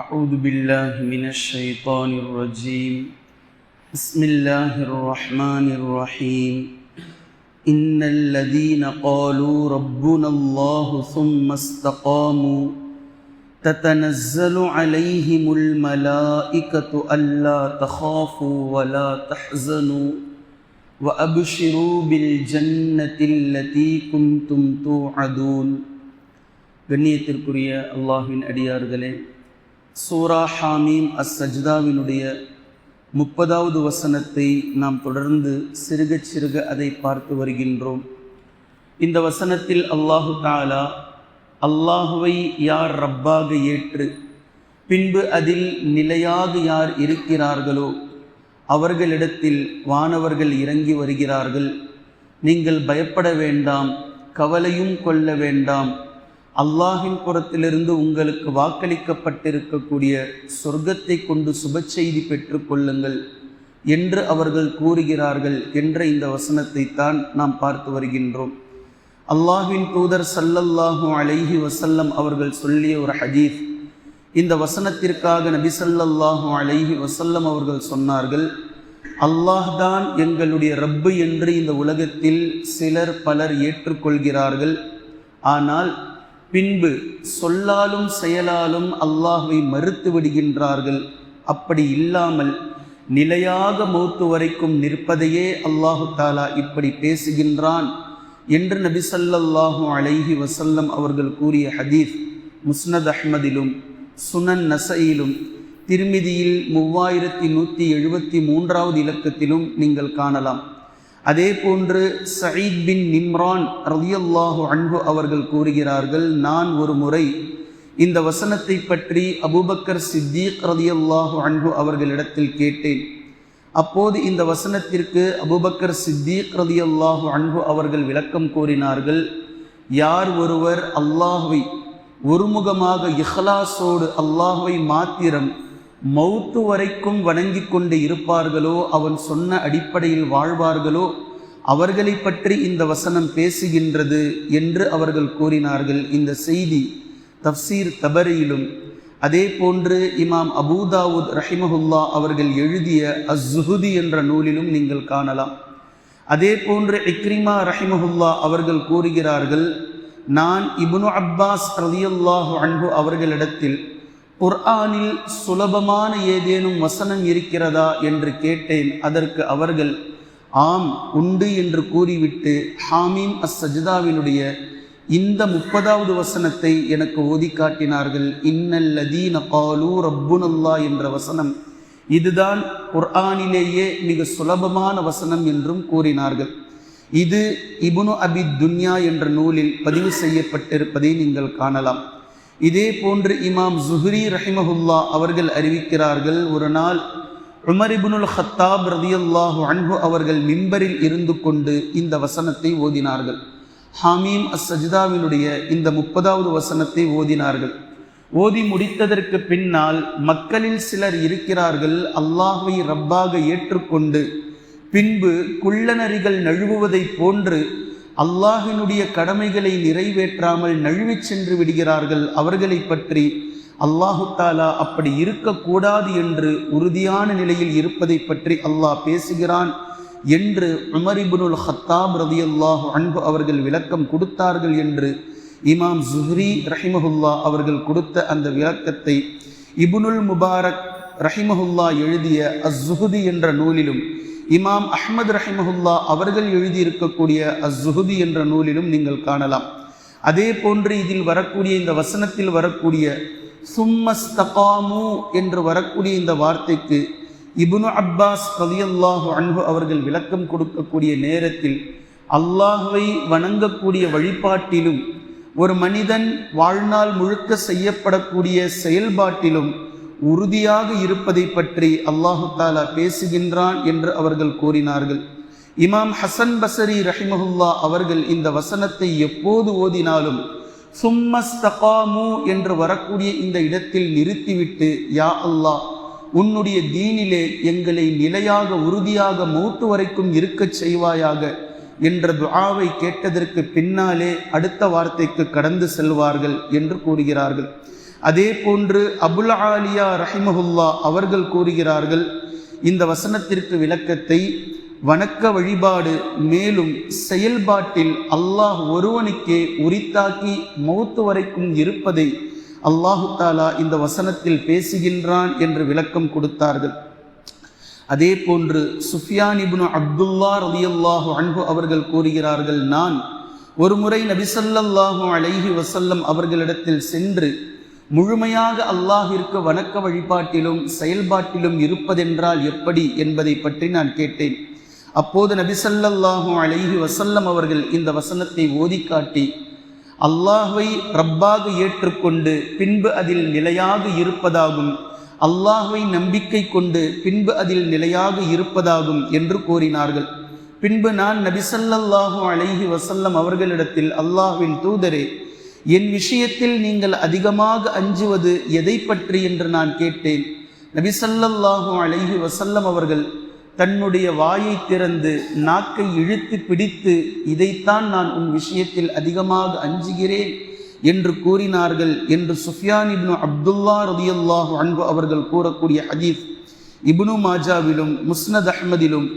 أعوذ بالله من الشيطان الرجيم. بسم الله الرحمن الرحيم. إن الذين قالوا ربنا الله ثم استقاموا تتنزل عليهم الملائكة ألا تخافوا ولا تحزنوا وأبشروا بالجنة التي كنتم توعدون. கண்ணியத்திற்குரிய அல்லாஹ்வின் அடியார்களே, சூரா ஹாமீம் அஸ்-சஜ்தாவினுடைய 30வது வசனத்தை நாம் தொடர்ந்து சிறுக சிறுக அதை பார்த்து வருகின்றோம். இந்த வசனத்தில் அல்லாஹு தஆலா அல்லாஹுவை யார் ரப்பாக ஏற்று பின்பு அதில் நிலையாக யார் இருக்கிறார்களோ அவர்களிடத்தில் வானவர்கள் இறங்கி வருகிறார்கள். நீங்கள் பயப்பட வேண்டாம், கவலையும் கொள்ள வேண்டாம், அல்லாஹின் புறத்திலிருந்து உங்களுக்கு வாக்களிக்கப்பட்டிருக்கக்கூடிய சொர்க்கத்தை கொண்டு சுப செய்தி பெற்று கொள்ளுங்கள் என்று அவர்கள் கூறுகிறார்கள் என்ற இந்த வசனத்தை தான் நாம் பார்த்து வருகின்றோம். அல்லாஹ்வின் தூதர் ஸல்லல்லாஹு அலைஹி வஸல்லம் அவர்கள் சொல்லிய ஒரு ஹதீஸ். இந்த வசனத்திற்காக நபி ஸல்லல்லாஹு அலைஹி வஸல்லம் அவர்கள் சொன்னார்கள், அல்லாஹ் தான் எங்களுடைய ரப்பு என்று இந்த உலகத்தில் பலர் ஏற்றுக்கொள்கிறார்கள். ஆனால் பின்பு சொல்லாலும் செயலாலும் அல்லாஹ்வை மறுத்து விடுகின்றார்கள். அப்படி இல்லாமல் நிலையாக மௌத்து வரைக்கும் நிற்பதையே அல்லாஹு தஆலா இப்படி பேசுகின்றான் என்று நபி ஸல்லல்லாஹு அலைஹி வஸல்லம் அவர்கள் கூறிய ஹதீஸ் முஸ்னத் அஹ்மதிலும் சுனன் நஸஈயிலும் திர்மிதியில் 3173வது இலக்கத்திலும் நீங்கள் காணலாம். அதே போன்று சயீத் பின் நிம்ரான் ரலியல்லாஹு அன்ஹு அவர்கள் கூறுகிறார்கள், நான் ஒரு முறை இந்த வசனத்தை பற்றி அபூபக்கர் சித்தீக் ரலியல்லாஹு அன்ஹு அவர்களிடத்தில் கேட்டேன். அப்போது இந்த வசனத்திற்கு அபூபக்கர் சித்தீக் ரலியல்லாஹு அன்ஹு அவர்கள் விளக்கம் கூறினார்கள், யார் ஒருவர் அல்லாஹ்வை ஒருமுகமாக இஹ்லாஸோடு அல்லாஹ்வை மாத்திரம் மௌத்து வரைக்கும் வணங்கி கொண்டு இருப்பார்களோ, அவன் சொன்ன அடிப்படையில் வாழ்வார்களோ, அவர்களை பற்றி இந்த வசனம் பேசுகின்றது என்று அவர்கள் கூறினார்கள். இந்த செய்தி தஃப்சீர் தபரியிலும் அதே போன்று இமாம் அபூ தாவூத் ரஹிமஹுல்லா அவர்கள் எழுதிய அஸ்-ஸுஹுதி என்ற நூலிலும் நீங்கள் காணலாம். அதே போன்று இக்ரிமா ரஹிமஹுல்லா அவர்கள் கூறுகிறார்கள், நான் இப்னு அப்பாஸ் ரலியல்லாஹு அன்ஹு அவர்களிடத்தில் குர்ஆனில் சுலபமான ஏதேனும் வசனம் இருக்கிறதா என்று கேட்டேன். அதற்கு அவர்கள் ஆம் உண்டு என்று கூறிவிட்டு ஹாமீம் அஸ்-சஜ்தாவினுடைய இந்த 30வது வசனத்தை எனக்கு ஓதி காட்டினார்கள். இன்னல்லதீன காலூ ரப்புனல்லாஹ் என்ற வசனம் இதுதான் குர்ஆனிலேயே மிக சுலபமான வசனம் என்றும் கூறினார்கள். இது இப்னு அபி துன்யா என்ற நூலில் பதிவு செய்யப்பட்டிருப்பதை நீங்கள் காணலாம். இதே போன்று இமாம் ஸுஹ்ரி ரஹிமஹுல்லா அவர்கள் அறிவிக்கிறார்கள், ஒரு நாள் உமர் இப்னுல் ஹத்தாப் ரலியல்லாஹு அன்ஹு அவர்கள் மிம்பரில் இருந்து கொண்டு இந்த வசனத்தை ஓதினார்கள். ஹாமீம் அஸ்-சஜ்தாவினுடைய இந்த 30வது வசனத்தை ஓதினார்கள். ஓதி முடித்ததற்கு பின்னால் மக்களில் சிலர் இருக்கிறார்கள், அல்லாஹ்வை ரப்பாக ஏற்றுக்கொண்டு பின்பு குள்ளநரிகள் நழுவுவதை போன்று அல்லாஹினுடைய கடமைகளை நிறைவேற்றாமல் நழுவிச் சென்று விடுகிறார்கள். அவர்களை பற்றி அல்லாஹு தஆலா அப்படி இருக்கக்கூடாது என்று உறுதியான நிலையில் இருப்பதை பற்றி அல்லாஹ் பேசுகிறான் என்று உமர் இப்னுல் ஹத்தாப் ரலியல்லாஹு அன்ஹு அவர்கள் விளக்கம் கொடுத்தார்கள் என்று இமாம் ஸுஹ்ரி ரஹிமஹுல்லா அவர்கள் கொடுத்த அந்த விளக்கத்தை இப்னுல் முபாரக் ரஹிமஹுல்லா எழுதிய அஸ்-ஸுஹுதி என்ற நூலிலும் இமாம் அஹ்மத் ரஹிமஹுல்லா அவர்கள் எழுதியிருக்கக்கூடிய அஸ்-ஸுஹுதி என்ற நூலிலும் நீங்கள் காணலாம். அதே போன்று இதில் வரக்கூடிய இந்த வசனத்தில் வரக்கூடிய சும்மஸ்தகாமு என்று வரக்கூடிய இந்த வார்த்தைக்கு இப்னு அப்பாஸ் ரலியல்லாஹு அன்ஹு அவர்கள் விளக்கம் கொடுக்கக்கூடிய நேரத்தில் அல்லாஹ்வை வணங்கக்கூடிய வழிபாட்டிலும் ஒரு மனிதன் வாழ்நாள் முழுக்க செய்யப்படக்கூடிய செயல்பாட்டிலும் உறுதியாக இருப்பதை பற்றி அல்லாஹு தஆலா பேசுகின்றான் என்று அவர்கள் கூறினார்கள். இமாம் ஹசன் பஸரி ரஹிமஹுல்லா அவர்கள் இந்த வசனத்தை எப்போது ஓதினாலும் சும்மஸ்தகாமு என்று வரக்கூடிய இந்த இடத்தில் நிறுத்திவிட்டு, யா அல்லாஹ் உன்னுடைய தீனிலே எங்களை நிலையாக உறுதியாக மௌத்து வரைக்கும் இருக்கச் செய்வாயாக என்ற துஆவை கேட்டதற்கு பின்னாலே அடுத்த வார்த்தைக்கு கடந்து செல்வார்கள் என்று கூறுகிறார்கள். அதே போன்று அபுல் ஆலியா ரஹிமஹுல்லா அவர்கள் கூறுகிறார்கள், இந்த வசனத்திற்கு விளக்கத்தை வணக்க வழிபாடு மேலும் செயல்பாட்டில் அல்லாஹ் ஒருவனுக்கே உரித்தாக்கி மௌத்து வரைக்கும் இருப்பதை அல்லாஹு தாலா இந்த வசனத்தில் பேசுகின்றான் என்று விளக்கம் கொடுத்தார்கள். அதே போன்று சுஃபியான் இப்னு அப்துல்லா ரலியல்லாஹு அன்ஹு அவர்கள் கூறுகிறார்கள், நான் ஒரு முறை நபி ஸல்லல்லாஹு அலைஹி வஸல்லம் அவர்களிடத்தில் சென்று முழுமையாக அல்லாஹிற்கு வணக்க வழிபாட்டிலும் செயல்பாட்டிலும் இருப்பதென்றால் எப்படி என்பதை பற்றி நான் கேட்டேன். அப்போது நபி ஸல்லல்லாஹு அலைஹி வஸல்லம் அவர்கள் இந்த வசனத்தை ஓதி காட்டி, அல்லாஹ்வை ரப்பாக ஏற்றுக்கொண்டு பின்பு அதில் நிலையாக இருப்பதாகும், அல்லாஹ்வை நம்பிக்கை கொண்டு பின்பு அதில் நிலையாக இருப்பதாகும் என்று கூறினார்கள். பின்பு நான் நபி ஸல்லல்லாஹு அலைஹி வஸல்லம் அவர்களிடத்தில், அல்லாஹ்வின் தூதரே, என் விஷயத்தில் நீங்கள் அதிகமாக அஞ்சுவது எதை பற்றி என்று நான் கேட்டேன். நபி ஸல்லல்லாஹு அலைஹி வஸல்லம் அவர்கள் தன்னுடைய வாயை திறந்து நாக்கை இழுத்து பிடித்து, இதைத்தான் நான் உன் விஷயத்தில் அதிகமாக அஞ்சுகிறேன் என்று கூறினார்கள் என்று சுஃபியான் இப்னு அப்துல்லா ரலியல்லாஹு அன்ஹு அவர்கள் கூறக்கூடிய ஹதீஸ் இப்னு மாஜாவிலும் முஸ்னத் அஹ்மதிலும்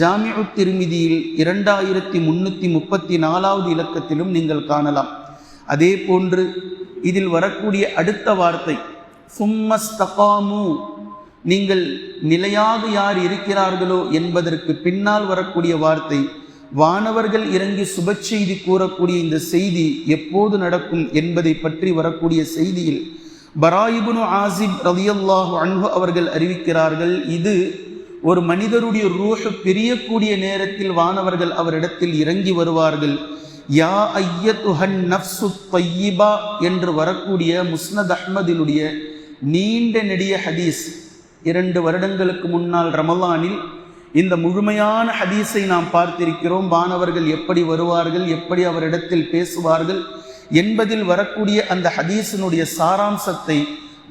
ஜாமிஉ திர்மிதியில் 2334வது இலக்கத்திலும் நீங்கள் காணலாம். அதே போன்று இதில் வரக்கூடிய அடுத்த வார்த்தை சும்மஸ்தகாமு, நீங்கள் நிலையாக யார் இருக்கிறார்களோ என்பதற்கு பின்னால் வரக்கூடிய வார்த்தை, வானவர்கள் இறங்கி சுப செய்தி கூறக்கூடிய இந்த செய்தி எப்போது நடக்கும் என்பதை பற்றி வரக்கூடிய செய்தியில் பரா இப்னு ஆசிப் ரலியல்லாஹு அன்ஹு அவர்கள் அறிவிக்கிறார்கள், இது ஒரு மனிதருடைய ரூஹ் பிரியக்கூடிய நேரத்தில் வானவர்கள் அவரிடத்தில் இறங்கி வருவார்கள். யா ஐயத்துஹன் நஃப்சு தய்யிபா என்று வரக்கூடிய முஸ்னத் அஹ்மதினுடைய நீண்ட நெடிய ஹதீஸ். 2 வருடங்களுக்கு முன்னால் ரமலானில் இந்த முழுமையான ஹதீஸை நாம் பார்த்திருக்கிறோம். வானவர்கள் எப்படி வருவார்கள், எப்படி அவரிடத்தில் பேசுவார்கள் என்பதில் வரக்கூடிய அந்த ஹதீஸினுடைய சாராம்சத்தை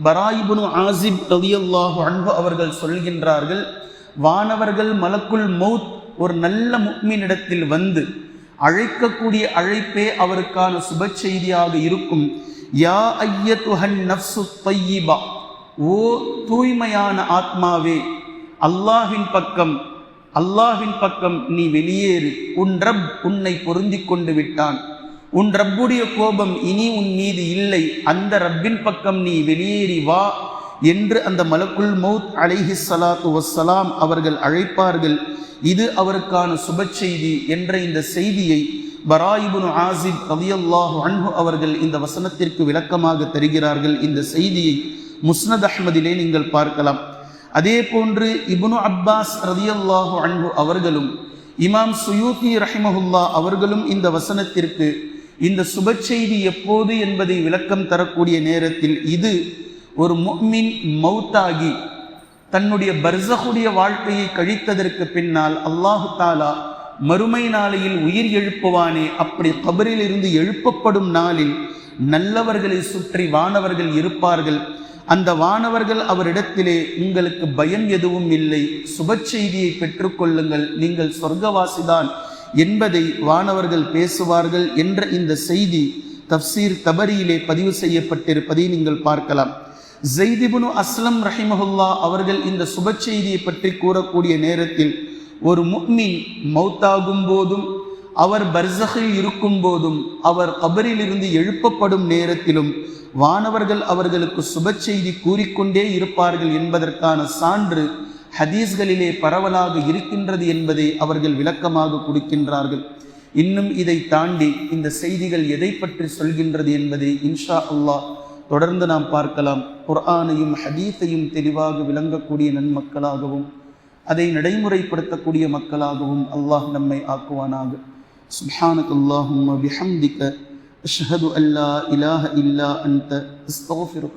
பரா இப்னு ஆசிப் ரலியல்லாஹு அன்ஹு அவர்கள் சொல்கின்றார்கள். வானவர்கள் மலக்குல் மௌத் ஒரு நல்ல முஃமினிடத்தில் வந்து அழைக்கக்கூடிய அழைப்பே அவருக்கான சுப செய்தியாக இருக்கும். யா ஐயத்துஹன் நஃப்சு தய்யிபா, ஓ தூய்மையான ஆத்மாவே, அல்லாஹ்வின் பக்கம் நீ வெளியேறு, உன் ரப் உன்னை பொருந்தி கொண்டு விட்டான், உன் ரப்புடைய கோபம் இனி உன் மீது இல்லை, அந்த ரப்பின் பக்கம் நீ வெளியேறி வா என்று அந்த மலக்குல் மௌத் அலைஹிஸ்ஸலாத்து வஸ்ஸலாம் அவர்கள் அழைப்பார்கள். இது அவருக்கான சுப செய்தி என்ற இந்த செய்தியை பரா இப்னு ஆசிப் ரலியல்லாஹு அன்ஹு அவர்கள் இந்த வசனத்திற்கு விளக்கமாக தருகிறார்கள். இந்த செய்தியை முஸ்னத் அஹ்மதிலே நீங்கள் பார்க்கலாம். அதே போன்று இப்னு அப்பாஸ் ரலியல்லாஹு அன்ஹு அவர்களும் இமாம் சுயூத்தி ரஹிமஹுல்லா அவர்களும் இந்த வசனத்திற்கு இந்த சுப செய்தி எப்போது என்பதை விளக்கம் தரக்கூடிய நேரத்தில், இது ஒரு முஃமின் மௌத்தாகி தன்னுடைய பர்ஸஹுடைய வாழ்க்கையை கழித்ததற்கு பின்னால் அல்லாஹு தாலா மறுமை நாளையில் உயிர் எழுப்புவானே, அப்படி கபரில் இருந்து எழுப்பப்படும் நாளில் நல்லவர்களை சுற்றி வானவர்கள் இருப்பார்கள். அந்த வானவர்கள் அவரிடத்திலே, உங்களுக்கு பயம் எதுவும் இல்லை, சுப செய்தியை பெற்றுக்கொள்ளுங்கள், நீங்கள் சொர்க்கவாசிதான் என்பதை வானவர்கள் பேசுவார்கள் என்ற இந்த செய்தி தஃப்சீர் தபரியிலே பதிவு செய்யப்பட்டிருப்பதை நீங்கள் பார்க்கலாம். ஸைத் இப்னு அஸ்லம் ரஹிமஹுல்லா அவர்கள் இந்த சுப செய்தியை பற்றி கூறக்கூடிய நேரத்தில், ஒரு முஃமின் மௌத்தாகும் போதும் அவர் பர்ஸஹில் இருக்கும் போதும் அவர் கபரில் இருந்து எழுப்பப்படும் நேரத்திலும் வானவர்கள் அவர்களுக்கு சுப செய்தி கூறிக்கொண்டே இருப்பார்கள் என்பதற்கான சான்று ஹதீஸ்களிலே பரவலாக இருக்கின்றது என்பதை அவர்கள் விளக்கமாக கொடுக்கின்றார்கள். இன்னும் இதை தாண்டி இந்த செய்திகள் எதை பற்றி சொல்கின்றது என்பதை இன்ஷா அல்லாஹ் தொடர்ந்து நாம் பார்க்கலாம். குர்ஆனையும் ஹதீஸையும் தெளிவாக விளங்கக்கூடிய நன்மக்களாகவும் அதை நடைமுறைப்படுத்தக்கூடிய மக்களாகவும் அல்லாஹ் நம்மை ஆக்குவானாக. சுப்ஹானக்கல்லாஹும்ம பிஹம்திக அஷ்ஹது அல்லா இலாஹ இல்லா அன்த அஸ்தக்ஃபிருக.